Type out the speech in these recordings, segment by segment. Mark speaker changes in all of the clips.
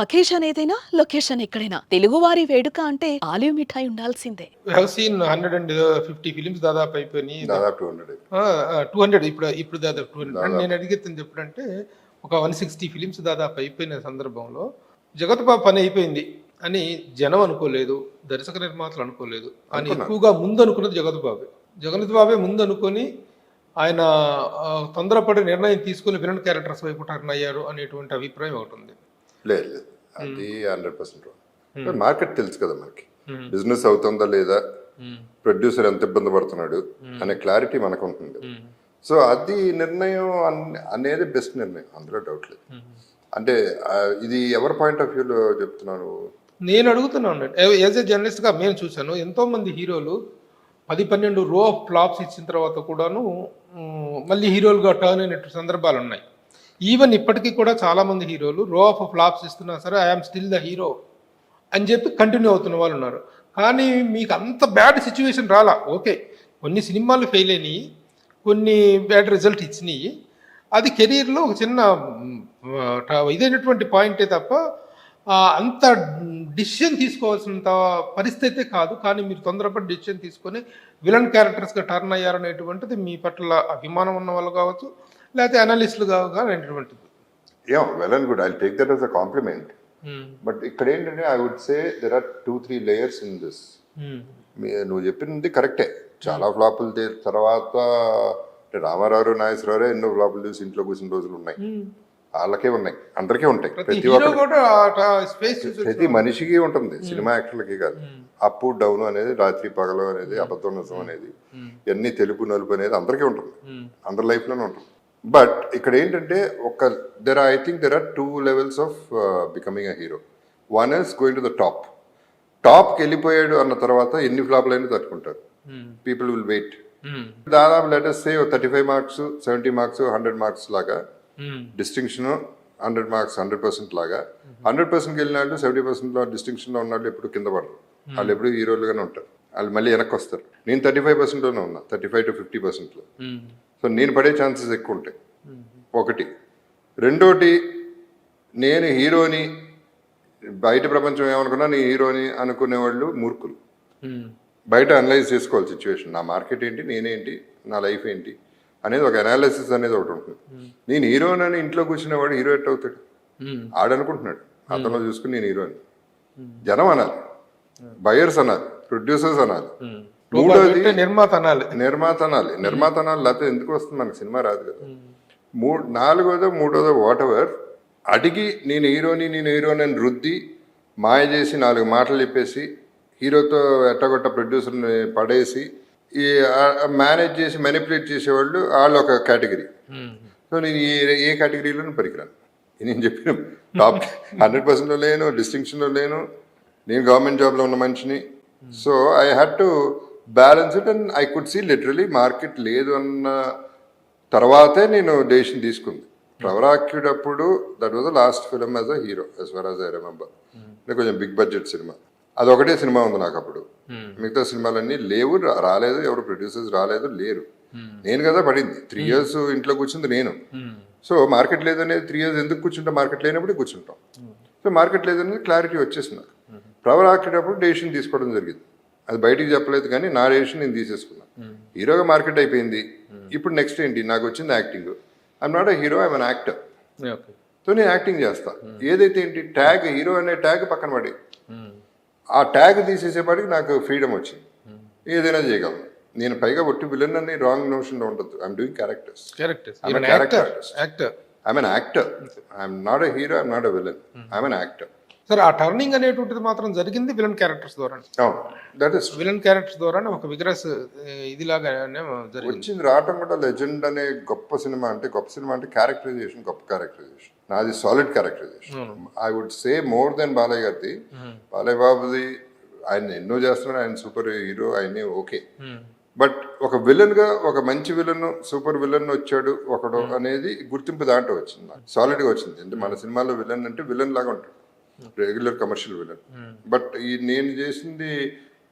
Speaker 1: Occasion ఏదైనా location ఎక్కడైనా తెలుగువారి వేడుక అంటే ఆలివ్ మిఠాయి ఉండాల్సిందే.
Speaker 2: వి హావ్ సీన్ 150 ఫిలిమ్స్ దాదాపు అయిపోయినాయి.
Speaker 3: దాదాపు 200
Speaker 2: 200 ఇప్పుడు దాదాపు 200.
Speaker 3: దాదాపు.
Speaker 2: నేను అడిగేది ఎప్పుడంటే ఒక 160 ఫిలిమ్స్ దాదాపు అయిపోయిన సందర్భంలో జగత్ బాబు పని అయిపోయింది అని జనం అనుకోలేదు, దర్శక నిర్మాతలు అనుకోలేదు. అని
Speaker 3: అనుకున్నారు.
Speaker 2: ఎక్కువగా ముందు అనుకున్నది జగత్ బాబే. జగత్ బాబే ముందు అనుకొని ఆయన తొందరపడి నిర్ణయం తీసుకుని విలన్ క్యారెక్టర్స్ వైపు టర్న్ అయ్యారు అనేటువంటి అభిప్రాయం ఒకటి ఉంది.
Speaker 3: లేదు లేదు అది 100% మార్కెట్ తెలుసు కదా మనకి, బిజినెస్ అవుతుందా లేదా, ప్రొడ్యూసర్ ఎంత ఇబ్బంది పడుతున్నాడు అనే క్లారిటీ మనకు ఉంటుంది. సో అది నిర్ణయం అనేది బెస్ట్ నిర్ణయం, అందులో డౌట్ లేదు. అంటే ఇది ఎవరి పాయింట్ ఆఫ్ వ్యూలో చెప్తున్నాను?
Speaker 2: నేను అడుగుతున్నాను, యాజ్ ఏ జర్నలిస్ట్గా మేము చూశాను ఎంతో మంది హీరోలు 10-12 రో ఆఫ్ ఫ్లాప్స్ ఇచ్చిన తర్వాత కూడాను మళ్ళీ హీరోలుగా టర్న్ అయినట్టు సందర్భాలు ఉన్నాయి. ఈవెన్ ఇప్పటికీ కూడా చాలామంది హీరోలు రో ఆఫ్ ఫ్లాప్స్ ఇస్తున్నా సరే ఐఎమ్ స్టిల్ ద హీరో అని చెప్పి కంటిన్యూ అవుతున్న వాళ్ళు ఉన్నారు. కానీ మీకు అంత బ్యాడ్ సిచ్యువేషన్ రాలా. ఓకే, కొన్ని సినిమాలు ఫెయిల్ అయినాయి, కొన్ని బ్యాడ్ రిజల్ట్ ఇచ్చినాయి, అది కెరీర్లో ఒక చిన్న ఇదైనటువంటి పాయింటే తప్ప అంత డిసిషన్ తీసుకోవాల్సినంత పరిస్థితి కాదు. కానీ మీరు తొందరపడి డిసిషన్ తీసుకొని విలన్ క్యారెక్టర్స్గా టర్న్ అయ్యారనేటువంటిది మీ పట్ల అభిమానం ఉన్న వాళ్ళు కావచ్చు, లేకపోతే అనలిస్టులు కావటువంటిది.
Speaker 3: Well and good, I take that as a compliment. But ఇక్కడ ఏంటంటే I would say there are 2-3 layers in this. నువ్వు చెప్పింది కరెక్టే, చాలా ఫ్లాపులు తర్వాత రామారావు నాగేశ్వరరావు ఎన్నో ఫ్లాపులు చూసి ఇంట్లో కూర్చున్న రోజులు ఉన్నాయి, వాళ్ళకే ఉన్నాయి, అందరికీ ఉంటాయి. ప్రతి మనిషికి ఉంటుంది, సినిమా యాక్టర్లకి కాదు. అప్ డౌన్ అనేది, రాత్రి పగలు అనేది, అబద్ధం నిజం అనేది, ఇవన్నీ తెలుపు నలుపు అనేది అందరికీ ఉంటుంది, అందరి లైఫ్లోనే ఉంటుంది. బట్ ఇక్కడ ఏంటంటే I think there are 2 levels of becoming a hero. One is going to the టాప్కి వెళ్ళిపోయాడు అన్న తర్వాత ఎన్ని ఫ్లాప్లు అయినా తట్టుకుంటారు, పీపుల్ విల్ వెయిట్. దాదాపు let's say 35 marks 70 marks 100 marks లాగా డిస్టింక్షన్, 100 మార్క్స్ 100% లాగా. 100%కి వెళ్ళిన వాళ్ళు 70%లో డిస్టింక్షన్లో ఉన్న వాళ్ళు ఎప్పుడు కింద పడరు, వాళ్ళు ఎప్పుడు హీరోలుగానే ఉంటారు, వాళ్ళు మళ్ళీ వెనక్కి వస్తారు. నేను 35%లోనే ఉన్నా, 35 to 50%లో. సో నేను పడే ఛాన్సెస్ ఎక్కువ ఉంటాయి, ఒకటి. రెండోటి, నేను హీరోని, బయట ప్రపంచం ఏమనుకున్నా నేను హీరోని అనుకునేవాళ్ళు మూర్ఖులు. బయట అనలైజ్ చేసుకోవాలి సిచ్యువేషన్, నా మార్కెట్ ఏంటి, నేనేంటి, నా లైఫ్ ఏంటి అనేది ఒక అనాలిసిస్ అనేది ఒకటి ఉంటుంది. నేను హీరోని ఇంట్లో కూర్చునేవాడు హీరో ఎట్ అవుతాడు, ఆడనుకుంటున్నాడు, అతను చూసుకుని నేను హీరోని. జనం అనాలి, బయర్స్ అనాలి, ప్రొడ్యూసర్స్ అనాలి, మూడోది నిర్మాత అనాలి, లేకపోతే ఎందుకు వస్తుంది మనకి సినిమా రాదు కదా. నాలుగోదో మూడోదో వాట్ ఎవర్ అడిగి నేను హీరోని అని రుద్ది మాయ చేసి 4 మాటలు చెప్పేసి హీరోతో ఎట్టగొట్ట ప్రొడ్యూసర్ని పడేసి ఈ మేనేజ్ చేసి మెనిపులేట్ చేసేవాళ్ళు వాళ్ళు ఒక కేటగిరీ. సో నేను ఏ కేటగిరీలోనూ పరికరాను. నేను చెప్పిన టాప్ 100%లో లేను, డిస్టింక్షన్లో లేను, నేను గవర్నమెంట్ జాబ్లో ఉన్న మనిషిని. So I had to balance it and I could see literally market లేదు అన్న తర్వాతే నేను డెసిషన్ తీసుకుంది. ప్రవరాక్యుడప్పుడు that was the last film as a hero as far as I remember. కొంచెం బిగ్ బడ్జెట్ సినిమా, అదొకటే సినిమా ఉంది నాకు అప్పుడు. మిగతా సినిమాలన్నీ లేవు, రాలేదు, ఎవరు ప్రొడ్యూసర్స్ రాలేదు, లేరు. నేను కదా పడింది 3 years ఇంట్లో కూర్చుంది నేను. సో మార్కెట్ లేదనేది 3 years ఎందుకు కూర్చుంటాం, మార్కెట్ లేనప్పుడు కూర్చుంటాం. సో మార్కెట్ లేదనేది క్లారిటీ వచ్చేసింది. ప్రవరాక్యుడప్పుడు డెసిషన్ తీసుకోవడం జరిగింది, అది బయటికి చెప్పలేదు కానీ నా డెసిషన్ నేను తీసేసుకున్నాను. హీరోగా మార్కెట్ అయిపోయింది, ఇప్పుడు నెక్స్ట్ ఏంటి, నాకు వచ్చింది acting. I'm not a hero, I'm an actor. So నేను యాక్టింగ్ చేస్తా. ఏదైతే ఏంటి ట్యాగ్, హీరో అనే ట్యాగ్ పక్కన పడి ఆ ట్యాగ్ తీసేసేపాటికి నాకు ఫ్రీడమ్ వచ్చింది, ఏదైనా చేయగలను నేను. పైగా ఒట్టి విలన్ అని రాంగ్ నోషన్లో ఉండదు. I'm doing characters. I'm an actor, I'm not a hero, I'm not a villain, I'm an actor.
Speaker 2: సరే, ఆ టర్నింగ్ అనేటువంటిది మాత్రం జరిగింది విలన్ క్యారెక్టర్స్ ద్వారా.
Speaker 3: దట్ ఇస్
Speaker 2: విలన్ క్యారెక్టర్స్ ద్వారా ఒక విగ్రస్ ఇదిలాగా
Speaker 3: వచ్చింది. రావటం కూడా లెజెండ్ అనే గొప్ప సినిమా అంటే క్యారెక్టరైజేషన్, గొప్ప క్యారెక్టరైజేషన్. నాది solid characterisation. I would say more than Balayya గారిది. బాలయ్య బాబుది ఆయన ఎన్నో చేస్తున్నారు, ఆయన సూపర్ హీరో, ఆయనే ఓకే. బట్ ఒక విలన్ గా, ఒక మంచి విలన్, సూపర్ విలన్ వచ్చాడు ఒకడు అనేది గుర్తింపు దాంట్లో వచ్చింది, నాకు సాలిడ్గా వచ్చింది. అంటే మన సినిమాలో విలన్ అంటే విలన్ లాగా ఉంటాడు, రెగ్యులర్ కమర్షియల్ విలన్. బట్ ఈ నేను చేసింది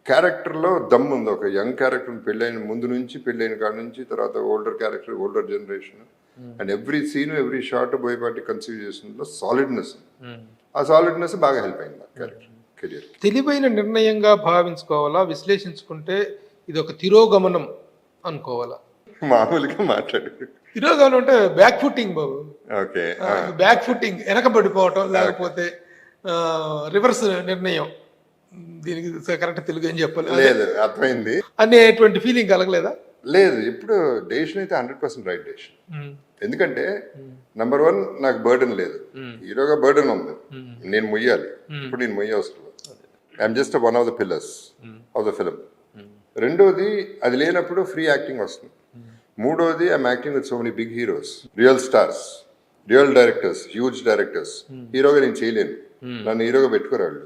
Speaker 3: క్యారెక్టర్లో దమ్ ఉంది. ఒక యంగ్ క్యారెక్టర్, పెళ్ళైన ముందు నుంచి, పెళ్ళైన కాడ నుంచి, తర్వాత older character, older generation, and every scene every shot Boyapati conceive చేసినలో సాలిడ్నెస్. ఆ సాలిడ్నెస్ బాగా హెల్ప్ అయింది నాకు కెరియర్.
Speaker 2: తెలివైన నిర్ణయంగా భావించుకోవాలా, విశ్లేషించుకుంటే ఇది ఒక తిరోగమనం అనుకోవాలా?
Speaker 3: మామూలుగా మాట్లాడు.
Speaker 2: తిరోగమనం అంటే బ్యాక్ ఫుట్టింగ్ బాబు.
Speaker 3: ఓకే,
Speaker 2: బ్యాక్ ఫుట్టింగ్, వెనకబడిపోవటం, లేకపోతే రివర్స్ నిర్ణయం. దీనికి కరెక్ట్ తెలుగు ఏం చెప్పాలి
Speaker 3: లేదు, అర్థమైంది
Speaker 2: అనేటువంటి ఫీలింగ్ కలగలేదా?
Speaker 3: లేదు, ఇప్పుడు డెసిషన్ అయితే 100% రైట్ డెసిషన్. ఎందుకంటే నంబర్ 1 నాకు బర్డెన్ లేదు, హీరోగా బర్డెన్ ఉంది, నేను మొయ్యాలి. ఇప్పుడు నేను మొయ్య అవసరం లేదు, I'm just one of the pillars of the film. రెండోది, అది లేనప్పుడు ఫ్రీ యాక్టింగ్ వస్తుంది. మూడోది, I'm acting with so many big heroes, real stars, real directors, huge directors. హీరోగా నేను చేయలేను, నన్ను హీరోగా పెట్టుకోరాళ్ళు.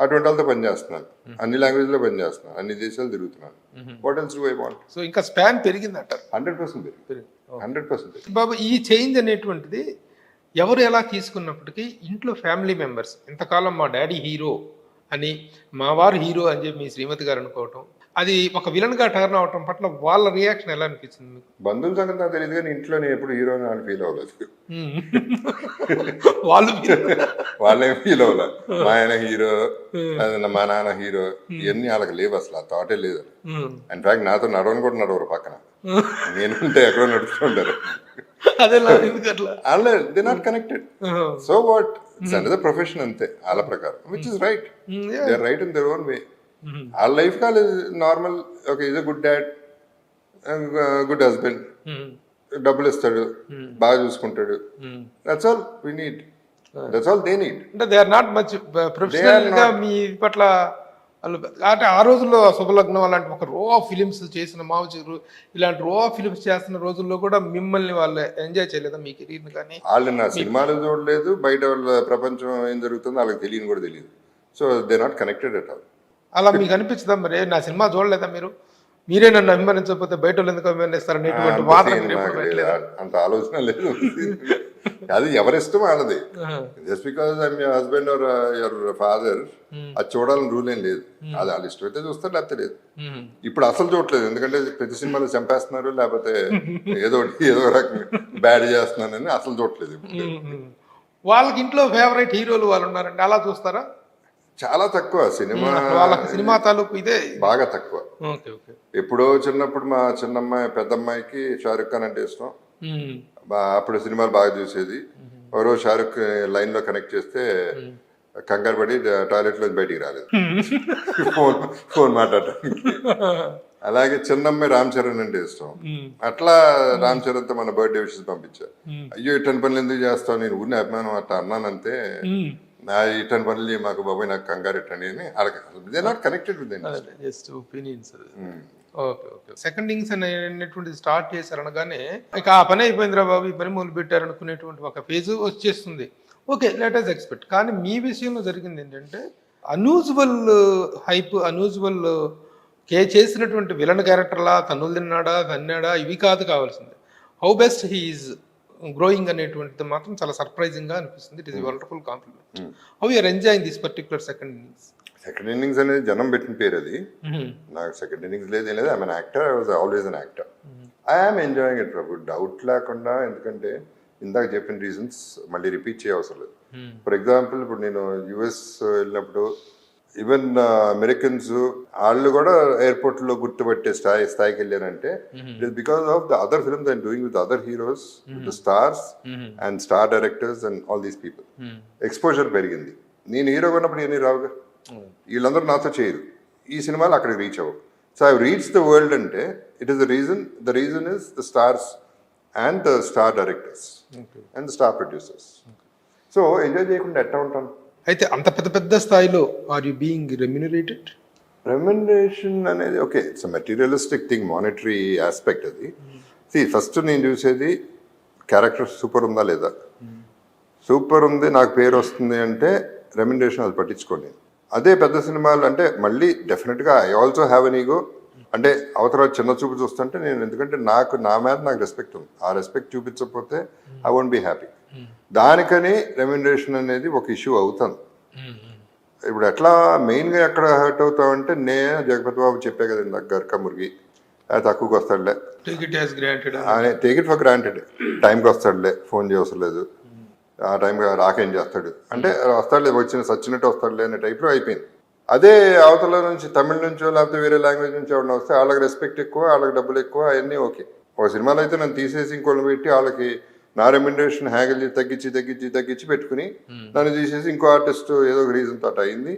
Speaker 3: అటువంటి వాళ్ళతో పనిచేస్తున్నాను, అన్ని లాంగ్వేజ్ లో పనిచేస్తున్నాను, అన్ని దేశాలు తిరుగుతున్నాను. What else do I want?
Speaker 2: So ఇంకా స్పాన్ పెరిగిందంట.
Speaker 3: 100% పెరిగింది, 100%.
Speaker 2: బాబు, ఈ చేంజ్ అనేటువంటిది ఎవరు ఎలా తీసుకున్నప్పటికీ ఇంట్లో ఫ్యామిలీ మెంబర్స్, ఇంతకాలం మా డాడీ హీరో అని, మా వారు హీరో అని చెప్పి మీ శ్రీమతి గారు అనుకోవటం, అది ఒక విలన్ గా టర్న్ అవటం పట్ల వాళ్ళ రియాక్షన్ ఎలా అనిపించింది మీకు?
Speaker 3: బంధువుల సంగతి నాకు తెలియదు, కానీ ఇంట్లో నేను ఎప్పుడు హీరో అని ఫీల్ అవ్వలేదు. వాళ్ళేం ఫీల్ అవ్వలేదు. మా ఆయన హీరో, మా నాన్న హీరో, ఇవన్నీ వాళ్ళకి లేవు, అసలు ఆ థాటే లేదు. ఇన్ఫాక్ట్ నాతో నడవని కూడా నడవరు పక్కన, నేనుంటే ఎక్కడో నడుస్తుంటారు. They not connected. So what, it's another profession అంతే వాళ్ళ ప్రకారం, which is right. They are right in their own way. వాళ్ళ లైఫ్ కాదు normal. Okay, is a good dad, good husband, డబ్బులు ఇస్తాడు, బాగా చూసుకుంటాడు. That's all we need, that's all they need.
Speaker 2: అంటే they are not much professional గా మీ పట్ల. అంటే ఆ రోజుల్లో శుభలగ్నం అలాంటి ఒక రో ఆఫ్ ఫిలిమ్స్ చేసిన మావచూరు, ఇలాంటి రో ఆఫ్ ఫిలిమ్స్ చేస్తున్న రోజుల్లో కూడా మిమ్మల్ని వాళ్ళు ఎంజాయ్ చేయలేదా మీ కెరీర్ కానీ?
Speaker 3: వాళ్ళు నా సినిమాలు చూడలేదు, బయట వాళ్ళ ప్రపంచం ఏం జరుగుతుందో వాళ్ళకి తెలియని కూడా తెలియదు. So they not connected at all.
Speaker 2: అలా మీకు అనిపించదా మరి, నా సినిమా చూడలేదా మీరు, మీరే నన్ను అభిమానించకపోతే బయట వాళ్ళు ఎందుకు అభిమానిస్తారు అనేటువంటి వాదన మీరు ఎప్పుడు పెట్టలేదా?
Speaker 3: అంత ఆలోచన లేదు. అది ఎవరిష్టం వాళ్ళది. Just because I'm your husband or your father, అది చూడాలని రూల్ ఏం లేదు. అది వాళ్ళు ఇష్టమైతే చూస్తారు, లేకపోతే లేదు. ఇప్పుడు అసలు చూడలేదు, ఎందుకంటే ప్రతి సినిమాలో చంపేస్తున్నారు, లేకపోతే ఏదో రకంగా బ్యాడ్ చేస్తున్నానని అసలు చూడలేదు.
Speaker 2: వాళ్ళకి ఇంట్లో ఫేవరెట్ హీరోలు వాళ్ళు ఉన్నారండి, అలా చూస్తారా?
Speaker 3: చాలా తక్కువ. సినిమా
Speaker 2: వాళ్ళకి సినిమా తాలూకు ఇదే
Speaker 3: బాగా తక్కువ. ఎప్పుడో చిన్నప్పుడు మా చిన్నమ్మాయి పెద్దమ్మాయికి షారుఖ్ ఖాన్ అంటే ఇష్టం. అప్పుడు సినిమాలు బాగా చూసేది. ఎవరో షారుఖ్ లైన్ లో కనెక్ట్ చేస్తే కంగారు పడి టాయిలెట్ లో బయటికి రాలేదు ఫోన్ మాట్లాడటానికి. అలాగే చిన్నమ్మాయి రామ్ చరణ్ అంటే ఇష్టం. అట్లా రామ్ చరణ్ తో మన బర్త్డే విషెస్ పంపించా. అయ్యో ఇట్టని పనులు ఎందుకు చేస్తావు, నేను ఊరిని అభిమానం అట్లా అన్నానంతే, నా ఇట్టని పనులు మాకు బాబాయ్ నాకు కంగారు ఇట్టండి అని అడగ not connected with
Speaker 2: just opinions. Okay okay. Second innings అనేటువంటిది స్టార్ట్ చేశారు అనగానే ఇక ఆ పని అయిపోయిందిరా బాబు, ఈ పని మొదలు పెట్టారు అనుకునేటువంటి ఒక ఫేజ్ వచ్చేస్తుంది. Okay, let us expect. కానీ మీ విషయంలో జరిగింది ఏంటంటే అన్యూజువల్ హైప్, అన్యూజువల్ చేసినటువంటి విలన్ క్యారెక్టర్లా తన్నులు తిన్నాడా తన్నాడా ఇవి కాదు కావాల్సింది. హౌ బెస్ట్ హీఈస్ గ్రోయింగ్ అనేటువంటిది మాత్రం చాలా సర్ప్రైజింగ్ గా అనిపిస్తుంది. It is wonderful compliment. How you're enjoying this particular second innings?
Speaker 3: Second innings అనేది జనం పెట్టిన పేరు అది. నాకు సెకండ్ ఇన్నింగ్స్ లేదు, ఏం లేదు. I'm an actor, I was always an actor. I'm enjoying it Prabhu, doubt లేకుండా. ఎందుకంటే ఇందాక చెప్పిన రీజన్స్ మళ్ళీ రిపీట్ చేయవసరం లేదు. ఫర్ ఎగ్జాంపుల్, ఇప్పుడు నేను యుఎస్ వెళ్ళినప్పుడు ఈవెన్ అమెరికన్స్ వాళ్ళు కూడా ఎయిర్పోర్ట్ లో గుర్తుపట్టే స్థాయికి వెళ్ళారంటే it is because of the other films I'm doing with other heroes, the stars and star directors and all these people. Exposure పెరిగింది. నేను హీరోగా ఉన్నప్పుడు ఏమీ రావుగా, వీళ్ళందరూ నాతో చేయరు. ఈ సినిమాలు అక్కడికి రీచ్ అవ్వవు. So I reach the world అంటే it is the reason is the stars and the star directors and the star producers. So enjoy చేయకుండా ఎట్లా ఉంటాను?
Speaker 2: అయితే అంత పెద్ద స్థాయిలో are you being remunerated?
Speaker 3: Remuneration అనేది okay, it's materialistic thing, monetary aspect అది. ఫస్ట్ నేను చూసేది క్యారెక్టర్ సూపర్ ఉందా లేదా. సూపర్ ఉంది, నాకు పేరు వస్తుంది అంటే రెమ్యునరేషన్ అది పట్టించుకోండి. అదే పెద్ద సినిమాలు అంటే మళ్ళీ డెఫినెట్గా I also have an ego. అంటే అవతల చిన్న చూపు చూస్తుంటే నేను, ఎందుకంటే నా మీద నాకు రెస్పెక్ట్ ఉంది. ఆ రెస్పెక్ట్ చూపించకపోతే ఐ వోంట్ బి హ్యాపీ. దానికని రెమ్యునరేషన్ అనేది ఒక ఇష్యూ అవుతుంది. ఇప్పుడు ఎట్లా మెయిన్గా ఎక్కడ హర్ట్ అవుతామంటే, జగపతి బాబు చెప్పే కదా ఇందాక, గర్క మురిగి తక్కువకి వస్తాడులే, టేక్ ఇట్ ఫర్ గ్రాంటెడ్, టైంకి వస్తాడులే, ఫోన్ చేయవసరం లేదు, ఆ టైంకి రాకేం చేస్తాడు అంటే వస్తాడులే, సచ్చినట్టు వస్తాడులే అనే టైప్లో అయిపోయింది. అదే అవతల నుంచి తమిళ నుంచో లేకపోతే వేరే లాంగ్వేజ్ నుంచి ఎవరైనా వస్తే వాళ్ళకి రెస్పెక్ట్ ఎక్కువ, వాళ్ళకి డబ్బులు ఎక్కువ, అవన్నీ ఓకే. ఒక సినిమాలో అయితే నన్ను తీసేసి ఇంకోళ్ళు పెట్టి వాళ్ళకి నా రెమ్యునరేషన్ హ్యాగిల్ తగ్గించి పెట్టుకుని నన్ను తీసేసి ఇంకో ఆర్టిస్ట్ ఏదో ఒక రీజన్ తోట అయింది,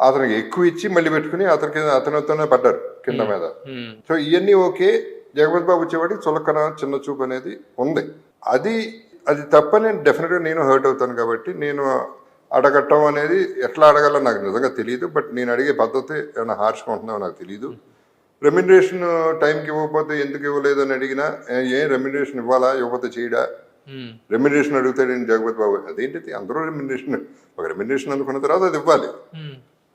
Speaker 3: అతనికి ఎక్కువ ఇచ్చి మళ్ళీ పెట్టుకుని అతనితోనే పడ్డారు కింద మీద. సో ఇవన్నీ ఓకే. జగపతి బాబు వచ్చేవాడికి చులకన, చిన్న చూపు అనేది ఉంది. అది తప్పని డెఫినెట్గా నేను హర్ట్ అవుతాను. కాబట్టి నేను అడగటం అనేది ఎట్లా అడగాలో నాకు నిజంగా తెలియదు. బట్ నేను అడిగే పద్ధతి ఏమైనా హార్ష్గా ఉంటుందో నాకు తెలియదు. రెమ్యునరేషన్ టైంకి ఇవ్వకపోతే ఎందుకు ఇవ్వలేదు అని అడిగినా, ఏం రెమ్యునరేషన్ ఇవ్వాలా, ఇవ్వకపోతే చేయడా, రెమ్యునరేషన్ అడుగుతాడేంటి జగపతి బాబు, అదేంటిది అందరూ ఒక రెమ్యునరేషన్ అనుకున్న తర్వాత అది ఇవ్వాలి.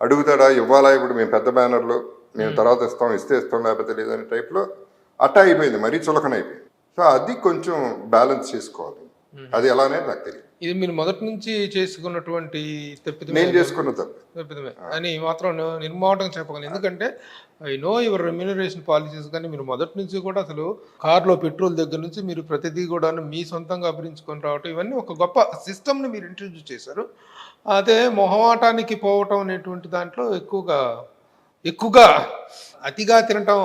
Speaker 3: అడుగుతాడా, ఇవ్వాలా, ఇప్పుడు మేము పెద్ద బ్యానర్లో మేము తర్వాత ఇస్తే ఇస్తాం లేకపోతే లేదనే టైప్లో అట్టా అయిపోయింది, మరీ చులకన అయిపోయింది. సో అది కొంచెం బ్యాలెన్స్ చేసుకోవాలి. అది ఎలా అనేది నాకు తెలియదు.
Speaker 2: ఇది మీరు మొదటి నుంచి చేసుకున్నటువంటి
Speaker 3: నేను చేసుకున్న
Speaker 2: తప్పిదమే అని మాత్రం నిర్మాటంగా చెప్పగలను. ఎందుకంటే I know your remuneration policies, కానీ మీరు మొదటి నుంచి కూడా అసలు కార్లో పెట్రోల్ దగ్గర నుంచి మీరు ప్రతిదీ కూడా మీ సొంతంగా అభిరించుకొని రావటం, ఇవన్నీ ఒక గొప్ప సిస్టమ్ని మీరు ఇంట్రడ్యూస్ చేశారు. అదే మొహమాటానికి పోవటం అనేటువంటి దాంట్లో ఎక్కువగా అతిగా తినటం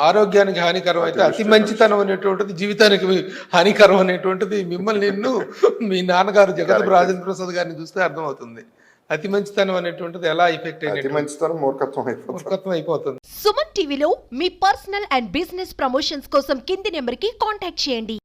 Speaker 2: ఆరోగ్యానికి హానికరం అయితే, అతి మంచితనం అనేటువంటిది జీవితానికి హానికరం అనేటువంటిది మిమ్మల్ని మీ నాన్నగారు జగత్ రాజేంద్ర ప్రసాద్ గారిని చూస్తే అర్థమవుతుంది. అతి మంచితనం అనేటువంటిది ఎలా ఎఫెక్ట్
Speaker 3: అతి మంచితనం మూర్ఖత్వం అయిపోతుంది.
Speaker 4: సుమన్ టీవీలో మీ పర్సనల్ అండ్ బిజినెస్ ప్రమోషన్స్ కోసం కింది నెంబర్కి కాంటాక్ట్ చేయండి.